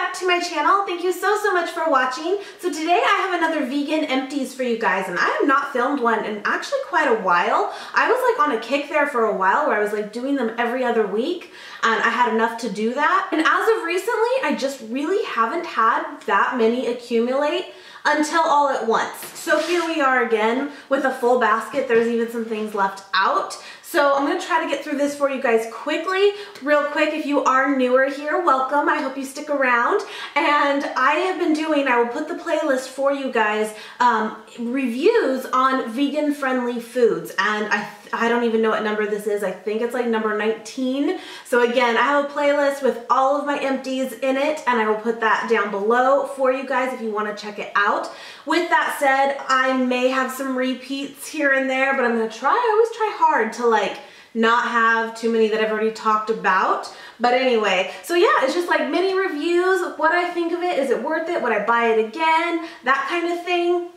back to my channel. Thank you so much for watching. So today I have another vegan empties for you guys, and I have not filmed one in actually quite a while. I was like on a kick there for a while where I was like doing them every other week, and I had enough to do that. And as of recently, I just really haven't had that many accumulate until all at once. So here we are again with a full basket. There's even some things left out. So I'm gonna try to get through this for you guys quickly. Real quick, if you are newer here, welcome. I hope you stick around. And I have been doing, I will put the playlist for you guys, reviews on vegan friendly foods. And I don't even know what number this is. I think it's like number 19. So again, I have a playlist with all of my empties in it, and I will put that down below for you guys if you want to check it out. With that said, I may have some repeats here and there, but I'm gonna try, I always try hard to like not have too many that I've already talked about. But anyway, so yeah, it's just like mini reviews of what I think of it. Is it worth it? Would I buy it again? That kind of thing.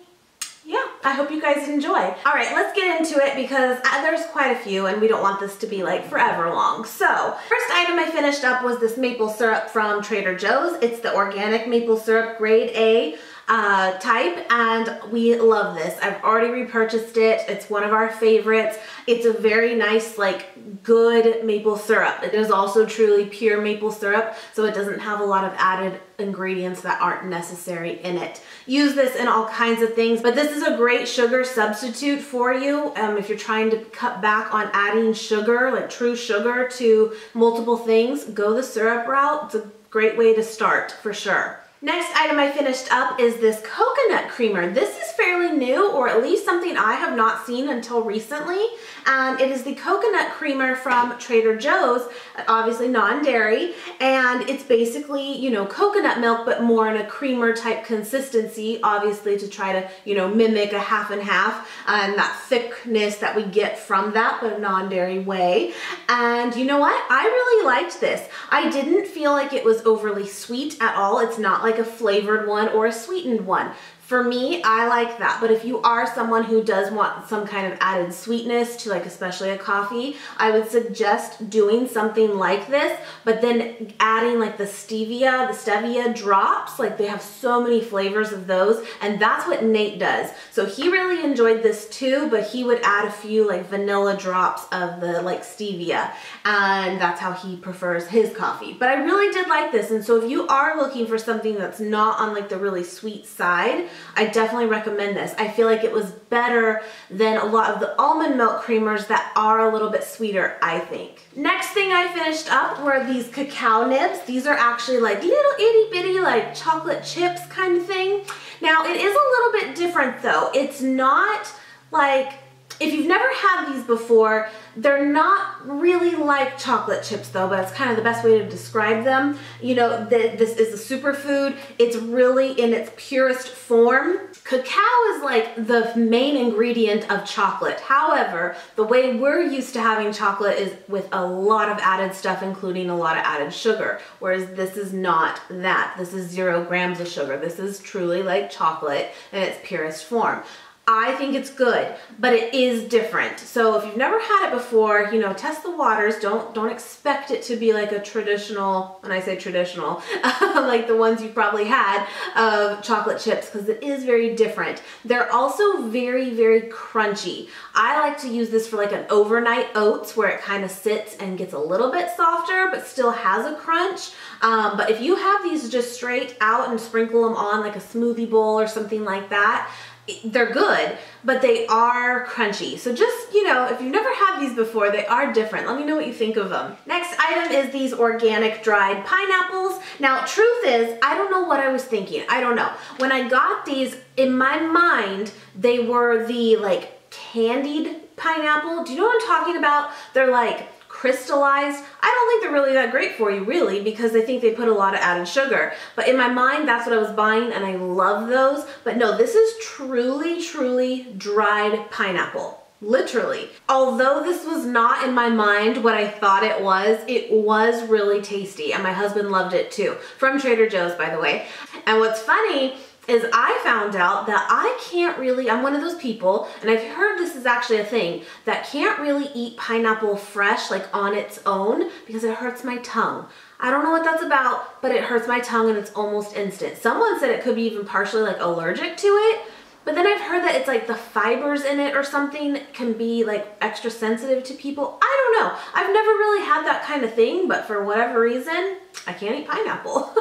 Yeah, I hope you guys enjoy. All right, let's get into it because there's quite a few and we don't want this to be like forever long. So, first item I finished up was this maple syrup from Trader Joe's. It's the organic maple syrup grade A type, and we love this. I've already repurchased it. It's one of our favorites. It's a very nice, like, good maple syrup. It is also truly pure maple syrup, so it doesn't have a lot of added ingredients that aren't necessary in it. Use this in all kinds of things, but this is a great sugar substitute for you if you're trying to cut back on adding sugar, like true sugar, to multiple things. Go the syrup route. It's a great way to start for sure. Next item I finished up is this coconut creamer. This is fairly new, or at least something I have not seen until recently. And it is the coconut creamer from Trader Joe's, obviously non-dairy. And it's basically, you know, coconut milk, but more in a creamer type consistency, obviously to try to, you know, mimic a half and half and that thickness that we get from that, but a non-dairy way. And you know what? I really liked this. I didn't feel like it was overly sweet at all. It's not like a flavored one or a sweetened one. For me, I like that, but if you are someone who does want some kind of added sweetness to, like, especially a coffee, I would suggest doing something like this, but then adding like the stevia drops. Like, they have so many flavors of those, and that's what Nate does. So he really enjoyed this too, but he would add a few like vanilla drops of the like stevia, and that's how he prefers his coffee. But I really did like this, and so if you are looking for something that's not on like the really sweet side, I definitely recommend this. I feel like it was better than a lot of the almond milk creamers that are a little bit sweeter, I think. Next thing I finished up were these cacao nibs. These are actually like little itty bitty like chocolate chips kind of thing. Now it is a little bit different though. It's not like, if you've never had these before, they're not really like chocolate chips though, but it's kind of the best way to describe them. You know, this is a superfood. It's really in its purest form. Cacao is like the main ingredient of chocolate. However, the way we're used to having chocolate is with a lot of added stuff, including a lot of added sugar, whereas this is not that. This is 0 grams of sugar. This is truly like chocolate in its purest form. I think it's good, but it is different. So if you've never had it before, you know, test the waters. Don't expect it to be like a traditional, when I say traditional, like the ones you've probably had of chocolate chips, because it is very different. They're also very, very crunchy. I like to use this for like an overnight oats where it kind of sits and gets a little bit softer, but still has a crunch. But if you have these just straight out and sprinkle them on like a smoothie bowl or something like that, they're good, but they are crunchy. So just, you know, if you've never had these before, they are different. Let me know what you think of them. Next item is these organic dried pineapples. Now, truth is, I don't know what I was thinking. I don't know. When I got these, in my mind, they were the like candied pineapple. Do you know what I'm talking about? They're like crystallized. I don't think they're really that great for you, really, because I think they put a lot of added sugar. But in my mind, that's what I was buying, and I love those. But no, this is truly, truly dried pineapple. Literally. Although this was not in my mind what I thought it was really tasty, and my husband loved it too. From Trader Joe's, by the way. And what's funny is I found out that I can't really, I'm one of those people, and I've heard this is actually a thing, that can't really eat pineapple fresh, like on its own, because it hurts my tongue. I don't know what that's about, but it hurts my tongue and it's almost instant. Someone said it could be even partially like allergic to it, but then I've heard that it's like the fibers in it or something can be like extra sensitive to people. I don't know. I've never really had that kind of thing, but for whatever reason, I can't eat pineapple.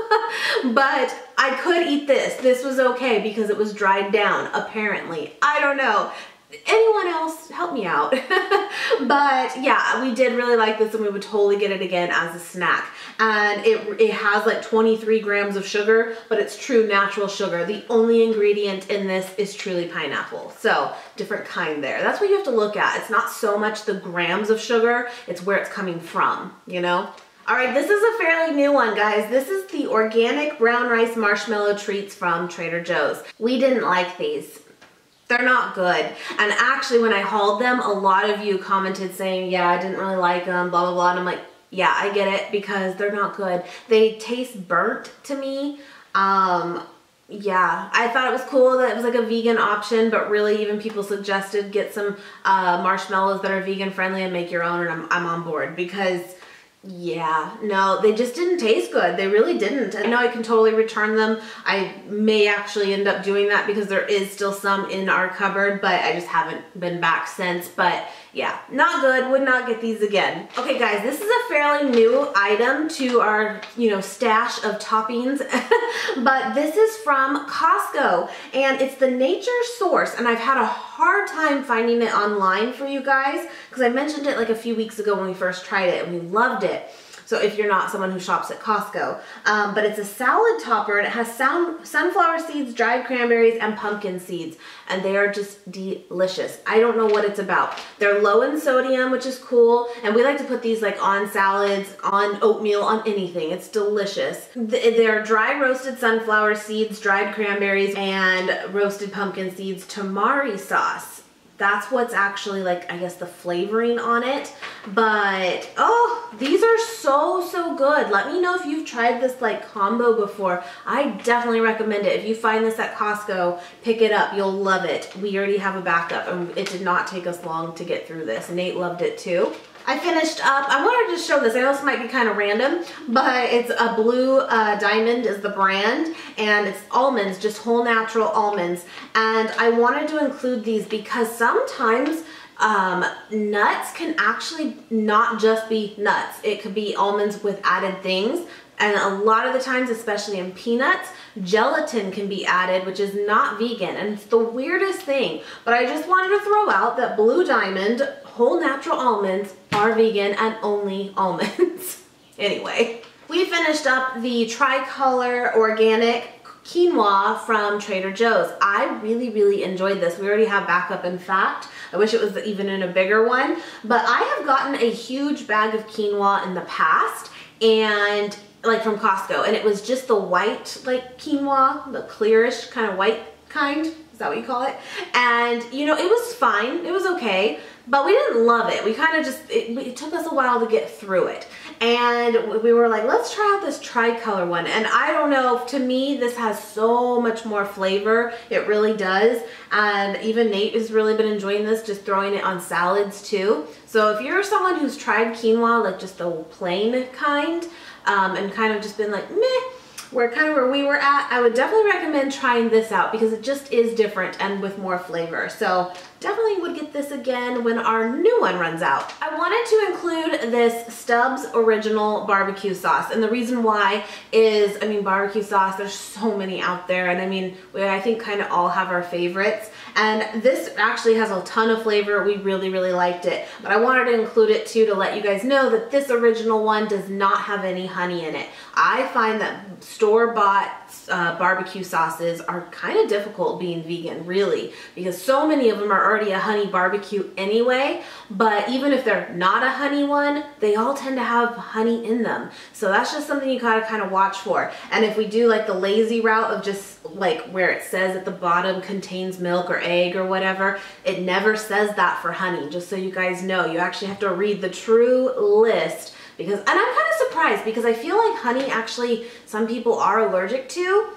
But I could eat this. This was okay because it was dried down, apparently. I don't know. Anyone else, help me out. But yeah, we did really like this and we would totally get it again as a snack. And it has like 23 grams of sugar, but it's true natural sugar. The only ingredient in this is truly pineapple. So different kind there. That's what you have to look at. It's not so much the grams of sugar, it's where it's coming from, you know? All right, this is a fairly new one, guys. This is the organic brown rice marshmallow treats from Trader Joe's. We didn't like these. They're not good. And actually when I hauled them, a lot of you commented saying, yeah, I didn't really like them, blah, blah, blah. And I'm like, yeah, I get it because they're not good. They taste burnt to me. Yeah, I thought it was cool that it was like a vegan option, but really even people suggested get some marshmallows that are vegan friendly and make your own, and I'm on board because yeah, no, they just didn't taste good. They really didn't. And no, I can totally return them. I may actually end up doing that because there is still some in our cupboard, but I just haven't been back since. But yeah, not good. Would not get these again. Okay, guys, this is a fairly new item to our, stash of toppings, but this is from Costco and it's the Nature Source. And I've had a hard time finding it online for you guys because I mentioned it like a few weeks ago when we first tried it and we loved it. So if you're not someone who shops at Costco, but it's a salad topper and it has sunflower seeds, dried cranberries, and pumpkin seeds, and they are just delicious. I don't know what it's about. They're low in sodium, which is cool, and we like to put these like on salads, on oatmeal, on anything. It's delicious. They're dry roasted sunflower seeds, dried cranberries, and roasted pumpkin seeds tamari sauce. That's what's actually like, I guess, the flavoring on it. But, oh, these are so good. Let me know if you've tried this like combo before. I definitely recommend it. If you find this at Costco, pick it up. You'll love it. We already have a backup and it did not take us long to get through this. Nate loved it too. I finished up, I wanted to show this, I know this might be kind of random, but it's a Blue Diamond is the brand, and it's almonds, just whole natural almonds, and I wanted to include these because sometimes nuts can actually not just be nuts. It could be almonds with added things, and a lot of the times, especially in peanuts, gelatin can be added, which is not vegan, and it's the weirdest thing. But I just wanted to throw out that Blue Diamond whole natural almonds are vegan and only almonds. Anyway, we finished up the tricolor organic quinoa from Trader Joe's. I really enjoyed this. We already have backup, in fact. I wish it was even in a bigger one, but I have gotten a huge bag of quinoa in the past, and like from Costco, and it was just the white like quinoa, the clearish kind of white kind. Is that what you call it? And it was fine. It was okay, but we didn't love it. We kind of just, it took us a while to get through it. And we were like, let's try out this tricolor one. And I don't know, to me, this has so much more flavor. It really does. And even Nate has really been enjoying this, just throwing it on salads too. So if you're someone who's tried quinoa, like just the plain kind, and kind of just been like, meh, where we were at, I would definitely recommend trying this out because it just is different and with more flavor. So definitely would get this again when our new one runs out. I wanted to include this Stubbs original barbecue sauce, and the reason why is, barbecue sauce, there's so many out there, and I think kind of all have our favorites, and this actually has a ton of flavor. We really liked it, but I wanted to include it too to let you guys know that this original one does not have any honey in it. I find that store-bought barbecue sauces are kind of difficult being vegan, really, because so many of them are already a honey barbecue anyway, but even if they're not a honey one, they all tend to have honey in them. So that's just something you gotta kind of watch for. And if we do like the lazy route of just like where it says at the bottom contains milk or egg or whatever, it never says that for honey, just so you guys know. You actually have to read the true list. And I'm kind of surprised because I feel like honey actually some people are allergic to,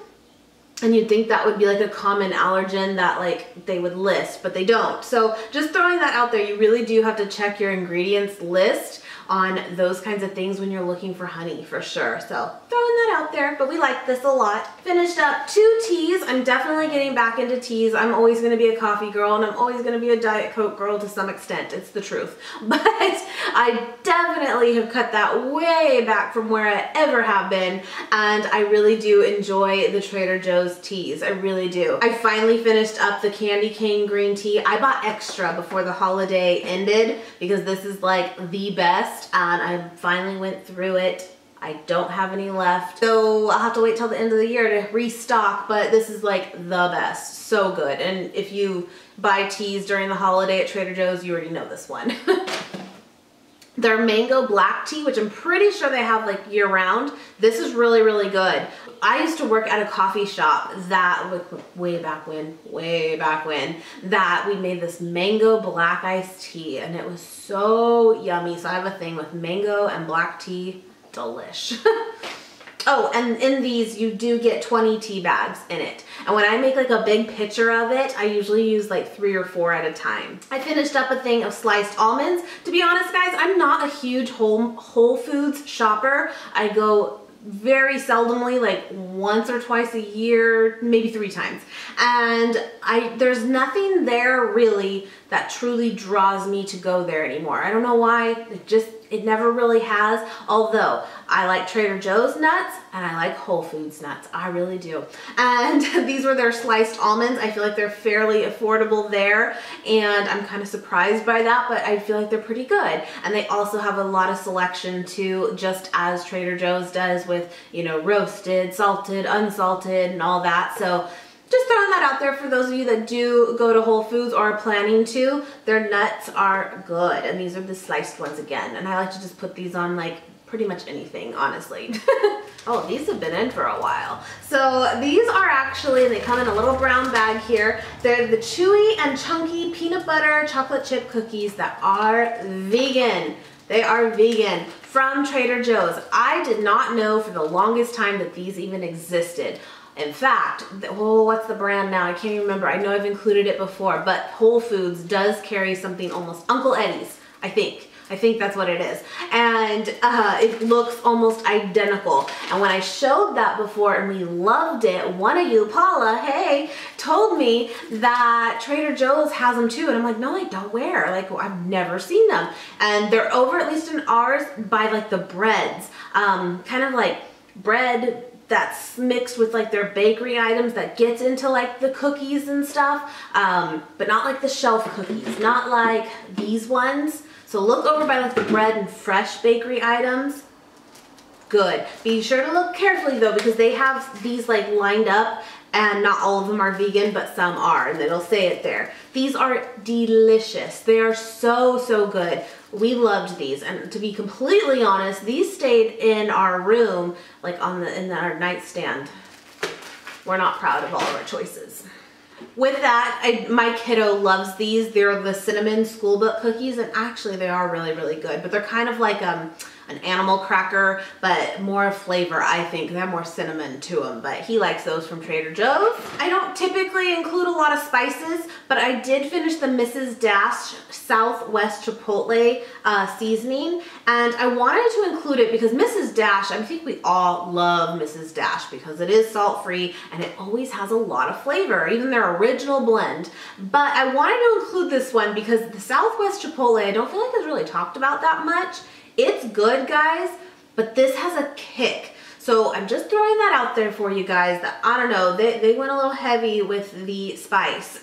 and you'd think that would be like a common allergen that like they would list, but they don't. So just throwing that out there, you really do have to check your ingredients list on those kinds of things when you're looking for honey for sure. So throwing that out there, but we like this a lot. Finished up 2 teas. I'm definitely getting back into teas. I'm always going to be a coffee girl, and I'm always going to be a Diet Coke girl to some extent. It's the truth. But I definitely have cut that way back from where I ever have been, and I really do enjoy the Trader Joe's teas. I really do. I finally finished up the candy cane green tea. I bought extra before the holiday ended because this is like the best, and I finally went through it. I don't have any left, so I'll have to wait till the end of the year to restock, but this is like the best. So good. And if you buy teas during the holiday at Trader Joe's, you already know this one. Their mango black tea, which I'm pretty sure they have like year round. This is really, really good. I used to work at a coffee shop that, way back when, that we made this mango black iced tea, and it was so yummy. So I have a thing with mango and black tea. Delish. Oh, and in these you do get 20 tea bags in it. And when I make like a big pitcher of it, I usually use like 3 or 4 at a time. I finished up a thing of sliced almonds. To be honest, guys, I'm not a huge Whole Foods shopper. I go very seldomly, like once or twice a year, maybe 3 times. And there's nothing there really that truly draws me to go there anymore. I don't know why, it never really has. Although I like Trader Joe's nuts and I like Whole Foods nuts. I really do. And these were their sliced almonds. I feel like they're fairly affordable there, and I'm kind of surprised by that, but I feel like they're pretty good. And they also have a lot of selection too, just as Trader Joe's does with, you know, roasted, salted, unsalted, and all that. So just throwing that out there for those of you that do go to Whole Foods or are planning to. Their nuts are good, and these are the sliced ones again. And I like to just put these on like pretty much anything, honestly. Oh, these have been in for a while. So these are actually, they come in a little brown bag here. They're the chewy and chunky peanut butter chocolate chip cookies that are vegan. They are vegan from Trader Joe's. I did not know for the longest time that these even existed. In fact, what's the brand now? I can't even remember. I know I've included it before, but Whole Foods does carry something almost Uncle Eddie's, I think. I think that's what it is. And it looks almost identical. And when I showed that before and we loved it, one of you, Paula, hey, told me that Trader Joe's has them too. And I'm like, no, I don't wear. Like, I've never seen them. And they're over, at least in ours, by like the breads. Kind of like bread that's mixed with like their bakery items that gets into like the cookies and stuff, but not like the shelf cookies, not like these ones. So look over by like the bread and fresh bakery items. Good. Be sure to look carefully though, because they have these like lined up, and not all of them are vegan, but some are, and it'll say it there. These are delicious. They are so, so good. We loved these, and to be completely honest, these stayed in our room, like in our nightstand. We're not proud of all of our choices. With that, my kiddo loves these. They're the cinnamon schoolbook cookies, and actually they are really, really good, but they're kind of like an animal cracker, but more flavor, I think. They have more cinnamon to them, but he likes those from Trader Joe's. I don't typically include a lot of spices, but I did finish the Mrs. Dash Southwest Chipotle seasoning, and I wanted to include it because Mrs. Dash, I think we all love Mrs. Dash because it is salt-free and it always has a lot of flavor, even their original blend. But I wanted to include this one because the Southwest Chipotle, I don't feel like it's really talked about that much. It's good, guys, but this has a kick. So I'm just throwing that out there for you guys that, I don't know, they went a little heavy with the spice.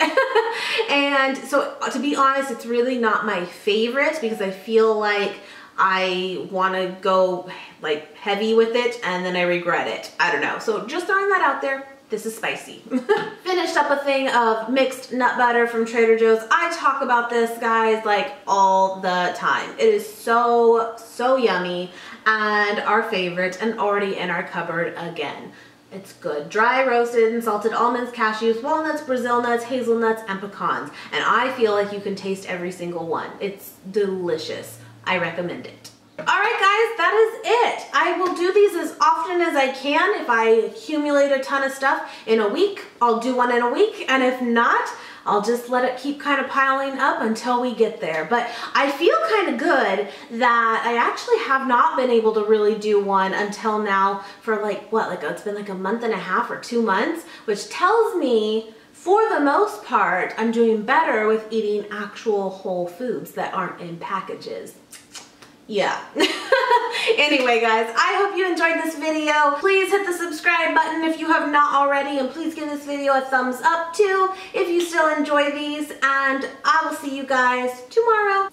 And so to be honest, it's really not my favorite because I feel like I want to go like heavy with it and then I regret it. I don't know. So just throwing that out there. This is spicy. Finished up a thing of mixed nut butter from Trader Joe's. I talk about this, guys, like all the time. It is so, so yummy and our favorite and already in our cupboard again. It's good. Dry roasted and salted almonds, cashews, walnuts, Brazil nuts, hazelnuts, and pecans. And I feel like you can taste every single one. It's delicious. I recommend it. Alright guys, that is it. I will do these as often as I can. If I accumulate a ton of stuff in a week, I'll do one in a week, and if not, I'll just let it keep kind of piling up until we get there. But I feel kind of good that I actually have not been able to really do one until now for like, what, like it's been like a month and a half or 2 months, which tells me for the most part, I'm doing better with eating actual whole foods that aren't in packages. Yeah. Anyway guys, I hope you enjoyed this video. Please hit the subscribe button if you have not already, and please give this video a thumbs up too if you still enjoy these, and I will see you guys tomorrow.